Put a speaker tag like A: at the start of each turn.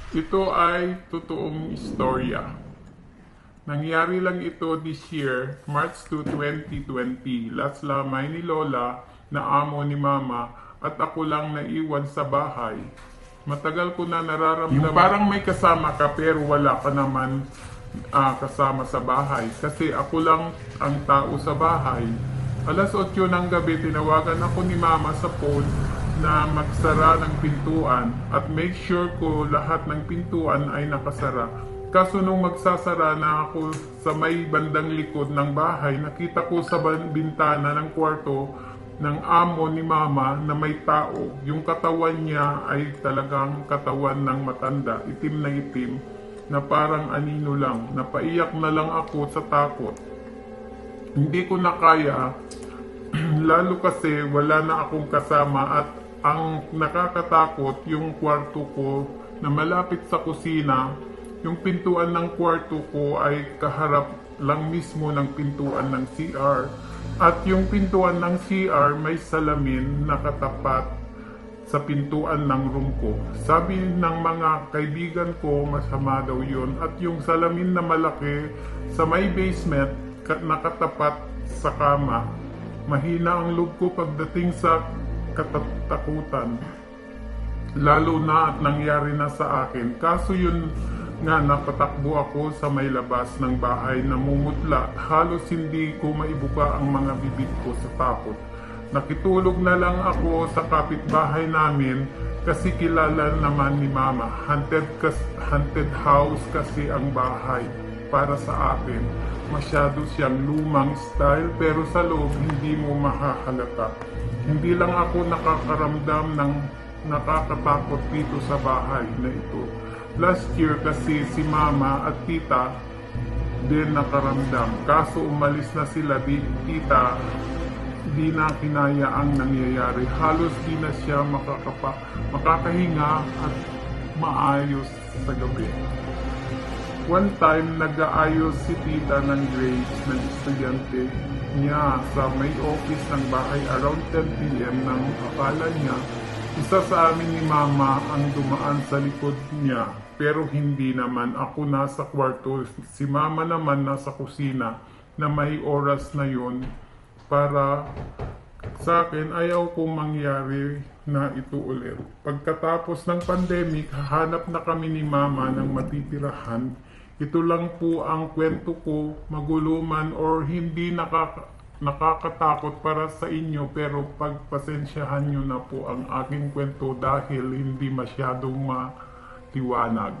A: Ito ay totoong istorya. Nangyari lang ito this year, March 2, 2020. Last lamay ni Lola na amo ni Mama at ako lang naiwan sa bahay. Matagal ko na nararamdaman. Yung parang may kasama ka pero wala ka naman kasama sa bahay. Kasi ako lang ang tao sa bahay. Alas 8 ng gabi, tinawagan ako ni Mama sa phone na magsara ng pintuan at make sure ko lahat ng pintuan ay nakasara. Kaso nung magsasara na ako sa may bandang likod ng bahay, nakita ko sa bintana ng kwarto ng amo ni Mama na may tao. Yung katawan niya ay talagang katawan ng matanda, itim na itim, na parang anino lang. Napaiyak na lang ako sa takot. Hindi ko na kaya, lalo kasi wala na akong kasama at ang nakakatakot yung kwarto ko na malapit sa kusina. Yung pintuan ng kwarto ko ay kaharap lang mismo ng pintuan ng CR. At yung pintuan ng CR may salamin na katapat sa pintuan ng room ko. Sabi ng mga kaibigan ko, masama daw yun. At yung salamin na malaki sa may basement, nakatapat sa kama. Mahina ang loob ko pagdating sa katatakutan. Lalo na at nangyari na sa akin. Kaso yun nga, napatakbo ako sa may labas ng bahay, namumutla. Halos hindi ko maibuka ang mga bibig ko sa takot. Nakitulog na lang ako sa kapitbahay namin kasi kilala naman ni Mama. Haunted house kasi ang bahay para sa akin. Masyado siyang lumang style pero sa loob hindi mo mahahalata. Hindi lang ako nakakaramdam ng nakakatakot dito sa bahay na ito. Last year kasi si Mama at Tita din nakaramdam. Kaso umalis na sila, Tita, di na kinaya ang nangyayari. Halos di na siya makakahinga at maayos sa gabi. One time, nag-aayos si Tita ng grades ng estudyante niya sa may office ng bahay around 10 p.m. nang akala niya isa sa amin ni Mama ang dumaan sa likod niya. Pero hindi naman, ako nasa kwarto, si Mama naman nasa kusina na may oras na yun. Para sa akin, ayaw kong mangyari na ito ulit. Pagkatapos ng pandemic, hahanap na kami ni Mama ng matitirahan. Ito lang po ang kwento ko, magulo man or hindi nakakatakot para sa inyo, pero pagpasensyahan nyo na po ang aking kwento dahil hindi masyadong matiwanag.